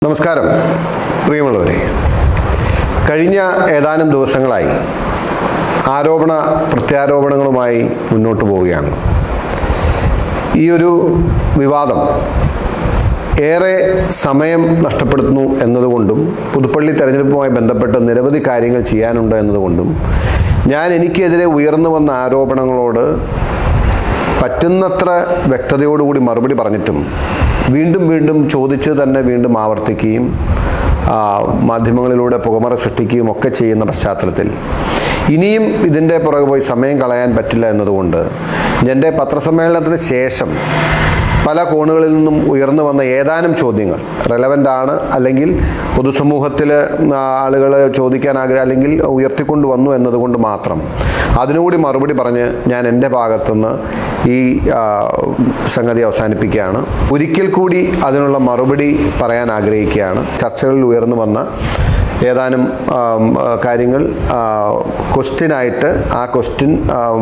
നമസ്കാരം പ്രിയമുള്ളവരെ, കഴിഞ്ഞ ഏതാനും ദിവസങ്ങളായി ആരോപണ പ്രത്യാരോപണങ്ങളുമായി മുന്നോട്ട് പോവുകയാണ്. ഈ ഒരു വിവാദം ഏറെ സമയം നഷ്ടപ്പെടുത്തുന്നു എന്നതുകൊണ്ടും പുതുപ്പള്ളി തെരഞ്ഞെടുപ്പുമായി ബന്ധപ്പെട്ട് നിരവധി കാര്യങ്ങൾ ചെയ്യാനുണ്ട് എന്നതുകൊണ്ടും ഞാൻ എനിക്കെതിരെ ഉയർന്നു വന്ന ആരോപണങ്ങളോട് പറ്റുന്നത്ര വ്യക്തതയോടുകൂടി മറുപടി പറഞ്ഞിട്ടും വീണ്ടും വീണ്ടും ചോദിച്ച് തന്നെ വീണ്ടും ആവർത്തിക്കുകയും മാധ്യമങ്ങളിലൂടെ പുകമറ സൃഷ്ടിക്കുകയും ഒക്കെ ചെയ്യുന്ന പശ്ചാത്തലത്തിൽ ഇനിയും ഇതിൻ്റെ പുറകെ പോയി സമയം കളയാൻ പറ്റില്ല എന്നതുകൊണ്ട് എൻ്റെ പത്രസമ്മേളനത്തിന് ശേഷം പല കോണുകളിൽ നിന്നും ഉയർന്നു വന്ന ഏതാനും ചോദ്യങ്ങൾ റെലവൻ്റ് ആണ്, അല്ലെങ്കിൽ പൊതുസമൂഹത്തിൽ ആളുകൾ ചോദിക്കാൻ അല്ലെങ്കിൽ ഉയർത്തിക്കൊണ്ട് വന്നു എന്നതുകൊണ്ട് മാത്രം അതിനുകൂടി മറുപടി പറഞ്ഞ് ഞാൻ എൻ്റെ ഭാഗത്തുനിന്ന് ഈ സംഗതി അവസാനിപ്പിക്കുകയാണ്. ഒരിക്കൽ കൂടി അതിനുള്ള മറുപടി പറയാൻ ആഗ്രഹിക്കുകയാണ്. ചർച്ചകളിൽ ഉയർന്നു വന്ന ഏതാനും കാര്യങ്ങൾ ക്വസ്റ്റ്യനായിട്ട് ആ ക്വസ്റ്റ്യൻ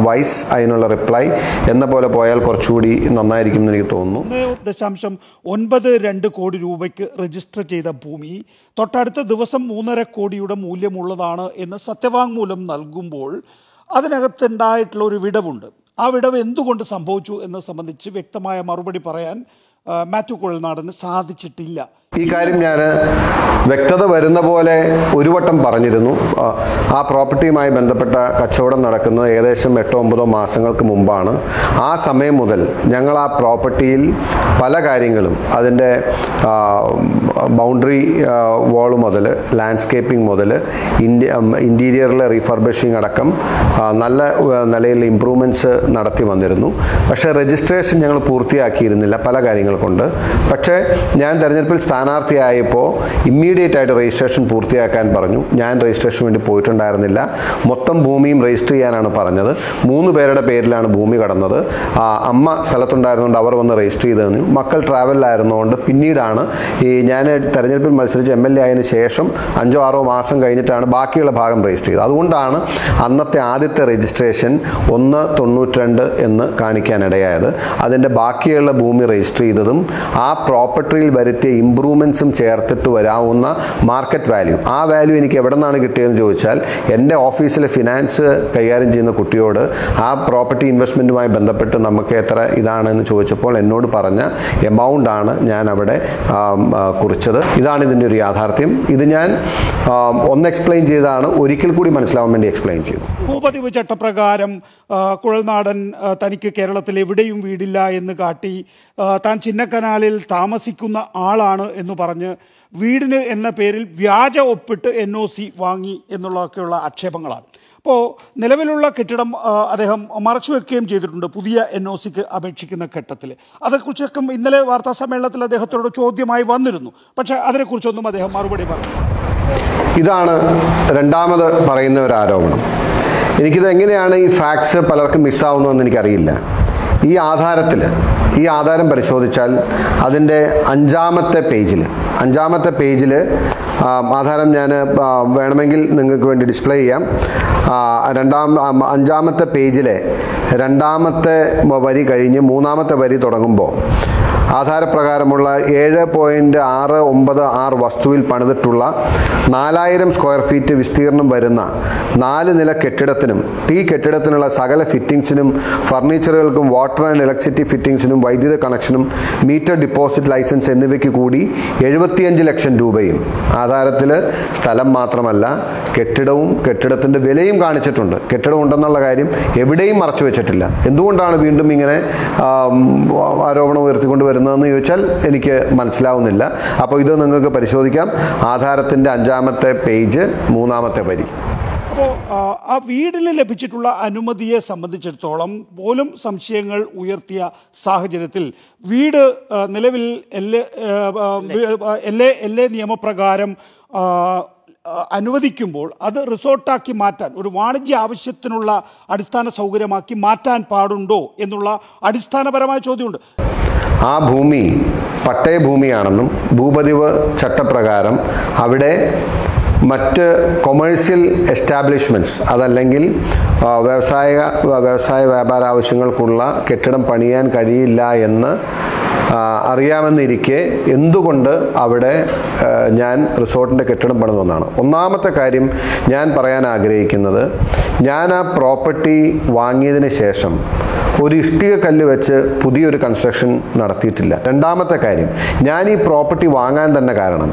വൈസ് അതിനുള്ള റിപ്ലൈ എന്ന പോലെ പോയാൽ കുറച്ചുകൂടി നന്നായിരിക്കും എന്ന് എനിക്ക് തോന്നുന്നു. 1.92 കോടി രൂപയ്ക്ക് രജിസ്റ്റർ ചെയ്ത ഭൂമി തൊട്ടടുത്ത ദിവസം 3.5 കോടിയുടെ മൂല്യമുള്ളതാണ് എന്ന് സത്യവാങ്മൂലം നൽകുമ്പോൾ അതിനകത്തുണ്ടായിട്ടുള്ള ഒരു വിടവുണ്ട്. ആ വിടവ് എന്തുകൊണ്ട് സംഭവിച്ചു എന്നത് സംബന്ധിച്ച് വ്യക്തമായ മറുപടി പറയാൻ മാത്യു കുഴൽനാടന് സാധിച്ചിട്ടില്ല. ഈ കാര്യം ഞാൻ വ്യക്തത വരുന്ന പോലെ ഒരു വട്ടം പറഞ്ഞിരുന്നു. ആ പ്രോപ്പർട്ടിയുമായി ബന്ധപ്പെട്ട കച്ചവടം നടക്കുന്നത് ഏകദേശം 8-9 മാസങ്ങൾക്ക് മുമ്പാണ്. ആ സമയം മുതൽ ഞങ്ങൾ ആ പ്രോപ്പർട്ടിയിൽ പല കാര്യങ്ങളും, അതിൻ്റെ ബൗണ്ടറി വാള് മുതൽ ലാൻഡ്സ്കേപ്പിംഗ് മുതൽ ഇൻറ്റീരിയറിലെ റീഫർബിഷിംഗ് അടക്കം നല്ല നിലയിൽ ഇമ്പ്രൂവ്മെൻറ്റ്സ് നടത്തി വന്നിരുന്നു. പക്ഷേ രജിസ്ട്രേഷൻ ഞങ്ങൾ പൂർത്തിയാക്കിയിരുന്നില്ല പല കാര്യങ്ങൾ കൊണ്ട്. പക്ഷേ ഞാൻ തെരഞ്ഞെടുപ്പിൽ സ്ഥാനാർത്ഥിയായപ്പോൾ ഇമ്മീഡിയറ്റ് ആയിട്ട് രജിസ്ട്രേഷൻ പൂർത്തിയാക്കാൻ പറഞ്ഞു. ഞാൻ രജിസ്ട്രേഷന് വേണ്ടി പോയിട്ടുണ്ടായിരുന്നില്ല. മൊത്തം ഭൂമിയും രജിസ്റ്റർ ചെയ്യാനാണ് പറഞ്ഞത്. 3 പേരുടെ പേരിലാണ് ഭൂമി കടന്നത്. അമ്മ സ്ഥലത്തുണ്ടായിരുന്നുകൊണ്ട് അവർ വന്ന് രജിസ്റ്റർ ചെയ്ത് തന്നു. മക്കൾ ട്രാവലിലായിരുന്നുകൊണ്ട് പിന്നീടാണ് ഞാൻ തെരഞ്ഞെടുപ്പിൽ മത്സരിച്ച് MLA ആയതിനു ശേഷം 5-6 മാസം കഴിഞ്ഞിട്ടാണ് ബാക്കിയുള്ള ഭാഗം രജിസ്റ്റർ ചെയ്തത്. അതുകൊണ്ടാണ് അന്നത്തെ ആദ്യത്തെ രജിസ്ട്രേഷൻ 1.92 എന്ന് കാണിക്കാനിടയായത്. അതിൻ്റെ ബാക്കിയുള്ള ഭൂമി രജിസ്റ്റർ ചെയ്തതും ആ പ്രോപ്പർട്ടിയിൽ വരുത്തിയ ഇമ്പ്രൂവ്മെൻറ്റ്സും ചേർത്തിട്ട് വരാവുന്ന മാർക്കറ്റ് വാല്യൂ, ആ വാല്യൂ എനിക്ക് എവിടെ നിന്നാണ് കിട്ടിയതെന്ന് ചോദിച്ചാൽ എൻ്റെ ഓഫീസിലെ ഫിനാൻസ് കൈകാര്യം ചെയ്യുന്ന കുട്ടിയോട് ആ പ്രോപ്പർട്ടി ഇൻവെസ്റ്റ്മെൻറ്റുമായി ബന്ധപ്പെട്ട് നമുക്ക് എത്ര ഇതാണെന്ന് ചോദിച്ചപ്പോൾ എന്നോട് പറഞ്ഞ എമൗണ്ട് ആണ് ഞാൻ അവിടെ കുറിച്ചത്. ഇതാണ് ഇതിൻ്റെ ഒരു യാഥാർത്ഥ്യം. ഇത് ഞാൻ ഒന്ന് എക്സ്പ്ലെയിൻ ചെയ്തതാണ്, ഒരിക്കൽ കൂടി മനസ്സിലാവാൻ വേണ്ടി എക്സ്പ്ലെയിൻ ചെയ്തു. ഭൂപതിവ് ചട്ടപ്രകാരം കുഴൽനാടൻ തനിക്ക് കേരളത്തിൽ എവിടെയും വീടില്ല എന്ന് കാട്ടി താൻ ചിന്നക്കനാലിൽ താമസിക്കുന്ന ആളാണ് എന്ന് പറഞ്ഞ് വീടിന് എന്ന പേരിൽ വ്യാജ ഒപ്പിട്ട് NOC വാങ്ങി എന്നുള്ളതൊക്കെയുള്ള ആക്ഷേപങ്ങളാണ്. അപ്പോൾ നിലവിലുള്ള കെട്ടിടം അദ്ദേഹം മറച്ചു വെക്കുകയും ചെയ്തിട്ടുണ്ട് പുതിയ NOCക്ക് അപേക്ഷിക്കുന്ന ഘട്ടത്തിൽ. അതേക്കുറിച്ചൊക്കെ ഇന്നലെ വാർത്താ സമ്മേളനത്തിൽ അദ്ദേഹത്തോട് ചോദ്യമായി വന്നിരുന്നു. പക്ഷേ അതിനെക്കുറിച്ചൊന്നും അദ്ദേഹം മറുപടി പറഞ്ഞു. ഇതാണ് രണ്ടാമത് പറയുന്ന ഒരു ആരോപണം. എനിക്കിത് എങ്ങനെയാണ് ഈ ഫാക്ട്സ് പലർക്കും മിസ്സാവുന്നതെന്ന് എനിക്കറിയില്ല. ഈ ആധാരം പരിശോധിച്ചാൽ അതിൻ്റെ 5-ാമത്തെ പേജിൽ ആധാരം ഞാൻ വേണമെങ്കിൽ നിങ്ങൾക്ക് വേണ്ടി ഡിസ്പ്ലേ ചെയ്യാം. 5-ാമത്തെ പേജിലെ 2-ാമത്തെ വരി കഴിഞ്ഞ് 3-ാമത്തെ വരി തുടങ്ങുമ്പോൾ ആധാരപ്രകാരമുള്ള 7.696 വസ്തുവിൽ പണിതിട്ടുള്ള 4000 സ്ക്വയർ ഫീറ്റ് വിസ്തീർണം വരുന്ന 4 നില കെട്ടിടത്തിനും ഈ കെട്ടിടത്തിനുള്ള സകല ഫിറ്റിംഗ്സിനും ഫർണിച്ചറുകൾക്കും വാട്ടർ ആൻഡ് ഇലക്ട്രിസിറ്റി ഫിറ്റിംഗ്സിനും വൈദ്യുത കണക്ഷനും മീറ്റർ ഡിപ്പോസിറ്റ് ലൈസൻസ് എന്നിവയ്ക്ക് കൂടി 75 ലക്ഷം രൂപയും ആധാരത്തിൽ സ്ഥലം മാത്രമല്ല കെട്ടിടവും കെട്ടിടത്തിൻ്റെ വിലയും കാണിച്ചിട്ടുണ്ട്. കെട്ടിടം ഉണ്ടെന്നുള്ള കാര്യം എവിടെയും മറച്ചു വെച്ചിട്ടില്ല. എന്തുകൊണ്ടാണ് വീണ്ടും ഇങ്ങനെ ആരോപണം ഉയർത്തിക്കൊണ്ട് വരുന്നതെന്ന് ചോദിച്ചാൽ എനിക്ക് മനസ്സിലാവുന്നില്ല. അപ്പോൾ ഇത് നിങ്ങൾക്ക് പരിശോധിക്കാം. ആധാരത്തിൻ്റെ 5-ാമത്തെ പേജ് 3-ാമത്തെ വരി. അപ്പോൾ ആ വീടിന് ലഭിച്ചിട്ടുള്ള അനുമതിയെ സംബന്ധിച്ചിടത്തോളം പോലും സംശയങ്ങൾ ഉയർത്തിയ സാഹചര്യത്തിൽ വീട് നിലവിൽ LA നിയമപ്രകാരം അനുവദിക്കുമ്പോൾ അത് റിസോർട്ടാക്കി മാറ്റാൻ, ഒരു വാണിജ്യ ആവശ്യത്തിനുള്ള അടിസ്ഥാന സൗകര്യമാക്കി മാറ്റാൻ പാടുണ്ടോ എന്നുള്ള അടിസ്ഥാനപരമായ ചോദ്യമുണ്ട്. ആ ഭൂമി പട്ടയഭൂമിയാണെന്നും ഭൂപതിവ് ചട്ടപ്രകാരം അവിടെ മറ്റ് കൊമേഴ്സ്യൽ എസ്റ്റാബ്ലിഷ്മെൻറ്റ്സ് അതല്ലെങ്കിൽ വ്യവസായ വ്യാപാര ആവശ്യങ്ങൾക്കുള്ള കെട്ടിടം പണിയാൻ കഴിയില്ല എന്ന് അറിയാമെന്നിരിക്കെ എന്തുകൊണ്ട് അവിടെ ഞാൻ റിസോർട്ടിൻ്റെ കെട്ടിടം പണിതെന്നാണ്. ഒന്നാമത്തെ കാര്യം ഞാൻ പറയാൻ ആഗ്രഹിക്കുന്നത്, ഞാൻ ആ പ്രോപ്പർട്ടി വാങ്ങിയതിന് ശേഷം ഒരു ഇഷ്ടിക കല്ല് വെച്ച് പുതിയൊരു കൺസ്ട്രക്ഷൻ നടത്തിയിട്ടില്ല. രണ്ടാമത്തെ കാര്യം, ഞാൻ ഈ പ്രോപ്പർട്ടി വാങ്ങാൻ തന്നെ കാരണം,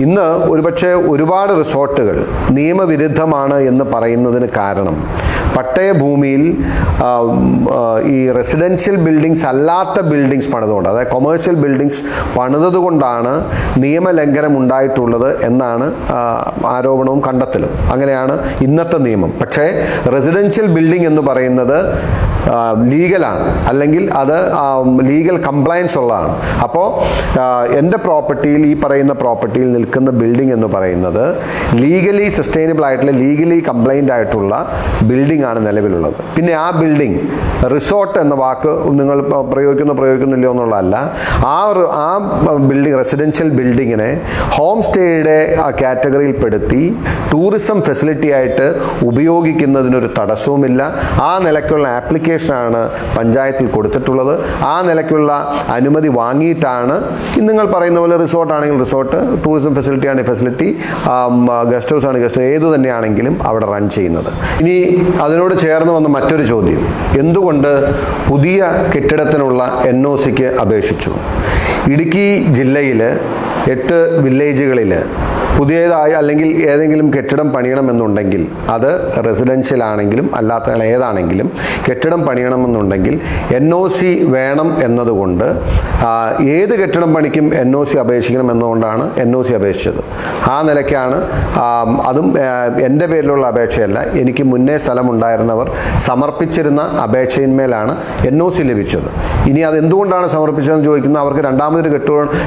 ഇന്ന് ഒരുപക്ഷെ ഒരുപാട് റിസോർട്ടുകൾ നിയമവിരുദ്ധമാണ് എന്ന് പറയുന്നതിന് കാരണം പട്ടയഭൂമിയിൽ ഈ റെസിഡൻഷ്യൽ ബിൽഡിങ്സ് അല്ലാത്ത ബിൽഡിങ്സ് പണിതുകൊണ്ട്, അതായത് കൊമേഴ്ഷ്യൽ ബിൽഡിങ്സ് പണിതുകൊണ്ടാണ് നിയമലംഘനം ഉണ്ടായിട്ടുള്ളത് എന്നാണ് ആരോപണവും കണ്ടെത്തലും. അങ്ങനെയാണ് ഇന്നത്തെ നിയമം. പക്ഷേ റെസിഡൻഷ്യൽ ബിൽഡിംഗ് എന്ന് പറയുന്നത് ലീഗലാണ്, അല്ലെങ്കിൽ അത് ലീഗൽ കംപ്ലയൻസ് ഉള്ളതാണ്. അപ്പോൾ എൻ്റെ പ്രോപ്പർട്ടിയിൽ, ഈ പറയുന്ന പ്രോപ്പർട്ടിയിൽ നിൽക്കുന്ന ബിൽഡിംഗ് എന്ന് പറയുന്നത് ലീഗലി സസ്റ്റൈനബിൾ ആയിട്ടുള്ള, ലീഗലി കംപ്ലൈൻ്റ് ആയിട്ടുള്ള ബിൽഡിംഗ് ആണ് നിലവിലുള്ളത്. പിന്നെ ആ ബിൽഡിംഗ് റിസോർട്ട് എന്ന വാക്ക് നിങ്ങൾ പ്രയോഗിക്കുന്നില്ലയോ എന്നുള്ളതല്ല, ആ ബിൽഡിംഗ്, റെസിഡൻഷ്യൽ ബിൽഡിങ്ങിനെ ഹോം സ്റ്റേയുടെ കാറ്റഗറിയിൽ പെടുത്തി ടൂറിസം ഫെസിലിറ്റി ആയിട്ട് ഉപയോഗിക്കുന്നതിനൊരു തടസ്സവുമില്ല. ആ നിലയ്ക്കുള്ള ആപ്ലിക്കേഷനാണ് പഞ്ചായത്തിൽ കൊടുത്തിട്ടുള്ളത്. ആ നിലയ്ക്കുള്ള അനുമതി വാങ്ങിയിട്ടാണ് നിങ്ങൾ പറയുന്ന പോലെ റിസോർട്ടാണെങ്കിൽ റിസോർട്ട്, ടൂറിസം ഫെസിലിറ്റി ആണെങ്കിൽ ഫെസിലിറ്റി, ഗസ്റ്റ് ഹൗസ് ആണെങ്കിൽ ഗസ്റ്റ് ഹൗസ്, ഏത് തന്നെയാണെങ്കിലും അവിടെ റൺ ചെയ്യുന്നത്. ഇനി അതിനോട് ചേർന്ന് വന്ന മറ്റൊരു ചോദ്യം, എന്തുകൊണ്ട് പുതിയ കെട്ടിടത്തിനുള്ള NOCക്ക് അപേക്ഷിച്ചു? ഇടുക്കി ജില്ലയിൽ 8 വില്ലേജുകളിൽ പുതിയതായി അല്ലെങ്കിൽ ഏതെങ്കിലും കെട്ടിടം പണിയണമെന്നുണ്ടെങ്കിൽ, അത് റെസിഡൻഷ്യൽ ആണെങ്കിലും അല്ലാത്ത ഏതാണെങ്കിലും കെട്ടിടം പണിയണമെന്നുണ്ടെങ്കിൽ NOC വേണം എന്നതുകൊണ്ട് ഏത് കെട്ടിടം പണിക്കും NOC അപേക്ഷിക്കണം എന്നുകൊണ്ടാണ് NOC അപേക്ഷിച്ചത്. ആ നിലയ്ക്കാണ്. അതും എൻ്റെ പേരിലുള്ള അപേക്ഷയല്ല, എനിക്ക് മുന്നേ സ്ഥലമുണ്ടായിരുന്നവർ സമർപ്പിച്ചിരുന്ന അപേക്ഷയിന്മേലാണ് NOC ലഭിച്ചത്. ഇനി അത് എന്തുകൊണ്ടാണ് സമർപ്പിച്ചതെന്ന് ചോദിക്കുന്നത്, അവർക്ക് രണ്ടാമതൊരു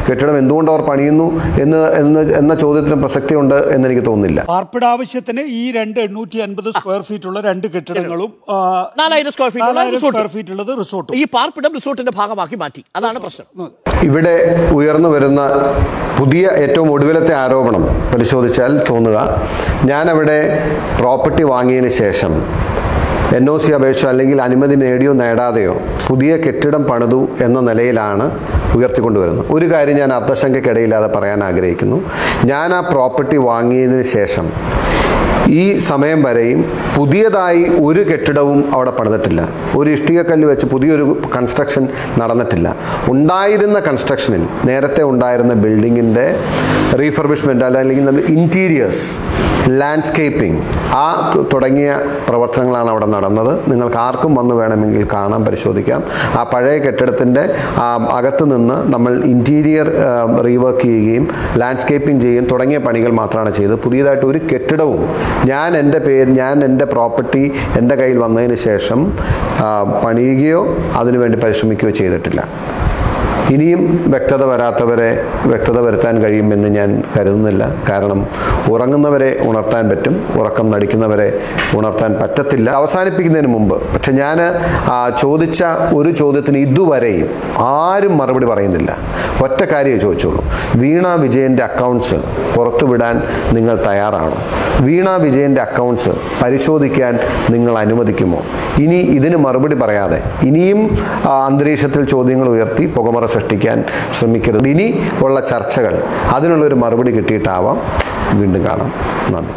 കെട്ടിടം എന്തുകൊണ്ട് അവർ പണിയുന്നു എന്ന ചോദ്യത്തിന് പ്രസക്തി ഉണ്ട് എന്ന് എനിക്ക് തോന്നുന്നില്ല. പാർപ്പിട ആവശ്യത്തിന് ഈ 850 സ്ക്വയർ ഫീറ്റ് ഉള്ള 2 കെട്ടിടങ്ങളും 4000 സ്ക്വയർ ഫീറ്റ് ഉള്ളത് റിസോർട്ട്, ഈ പാർപ്പിടം റിസോർട്ടിന്റെ ഭാഗമാക്കി മാറ്റി. അതാണ് പ്രശ്നം. ഇവിടെ ഉയർന്നു വരുന്ന പുതിയ ഏറ്റവും ഒടുവിലത്തെ ആരോപണം പരിശോധിച്ചാൽ തോന്നുക, ഞാനവിടെ പ്രോപ്പർട്ടി വാങ്ങിയതിന് ശേഷം NOC അപേക്ഷ അല്ലെങ്കിൽ അനുമതി നേടിയോ നേടാതെയോ പുതിയ കെട്ടിടം പണിതു എന്ന നിലയിലാണ് ഉയർത്തിക്കൊണ്ടുവരുന്നത്. ഒരു കാര്യം ഞാൻ അർത്ഥശങ്കയ്ക്കിടയില്ലാതെ പറയാൻ ആഗ്രഹിക്കുന്നു. ഞാൻ ആ പ്രോപ്പർട്ടി വാങ്ങിയതിന് ശേഷം ഈ സമയം വരെയും പുതിയതായി ഒരു കെട്ടിടവും അവിടെ പണിതിട്ടില്ല. ഒരു ഇഷ്ടികക്കല്ല് വെച്ച് പുതിയൊരു കൺസ്ട്രക്ഷൻ നടന്നിട്ടില്ല. ഉണ്ടായിരുന്ന കൺസ്ട്രക്ഷനിൽ, നേരത്തെ ഉണ്ടായിരുന്ന ബിൽഡിങ്ങിൻ്റെ റീഫർബിഷ്മെൻറ്റ് അല്ലെങ്കിൽ നമ്മൾ ഇൻറ്റീരിയേഴ്സ്, ലാൻഡ്സ്കേപ്പിംഗ്, ആ തുടങ്ങിയ പ്രവർത്തനങ്ങളാണ് അവിടെ നടന്നത്. നിങ്ങൾക്ക് ആർക്കും വന്ന് വേണമെങ്കിൽ കാണാം, പരിശോധിക്കാം. ആ പഴയ കെട്ടിടത്തിൻ്റെ അകത്ത് നിന്ന് നമ്മൾ ഇൻറ്റീരിയർ റീവർക്ക് ചെയ്യുകയും ലാൻഡ്സ്കേപ്പിംഗ് ചെയ്യുകയും തുടങ്ങിയ പണികൾ മാത്രമാണ് ചെയ്തത്. പുതിയതായിട്ട് ഒരു കെട്ടിടവും ഞാൻ എൻ്റെ പ്രോപ്പർട്ടി എൻ്റെ കയ്യിൽ വന്നതിന് ശേഷം പണിയുകയോ അതിനുവേണ്ടി പരിശ്രമിക്കുകയോ ചെയ്തിട്ടില്ല. ഇനിയും വ്യക്തത വരാത്തവരെ വ്യക്തത വരുത്താൻ കഴിയുമെന്ന് ഞാൻ കരുതുന്നില്ല. കാരണം ഉറങ്ങുന്നവരെ ഉണർത്താൻ പറ്റും, ഉറക്കം നടിക്കുന്നവരെ ഉണർത്താൻ പറ്റത്തില്ല. അവസാനിപ്പിക്കുന്നതിന് മുമ്പ് പക്ഷെ ഞാൻ ചോദിച്ച ഒരു ചോദ്യത്തിന് ഇതുവരെയും ആരും മറുപടി പറയുന്നില്ല. ഒറ്റ കാര്യമേ ചോദിച്ചുള്ളൂ, വീണ വിജയൻ്റെ അക്കൗണ്ട്സ് പുറത്തുവിടാൻ നിങ്ങൾ തയ്യാറാണോ? വീണ വിജയൻ്റെ അക്കൗണ്ട്സ് പരിശോധിക്കാൻ നിങ്ങൾ അനുവദിക്കുമോ? ഇനി ഇതിന് മറുപടി പറയാതെ ഇനിയും അന്തരീക്ഷത്തിൽ ചോദ്യങ്ങൾ ഉയർത്തി പുകമറ സൃഷ്ടിക്കാൻ ശ്രമിക്കരുത്. ഇനി ഉള്ള ചർച്ചകൾ അതിനുള്ളൊരു മറുപടി കിട്ടിയിട്ടാവാം. വീണ്ടും കാണാം. നന്ദി.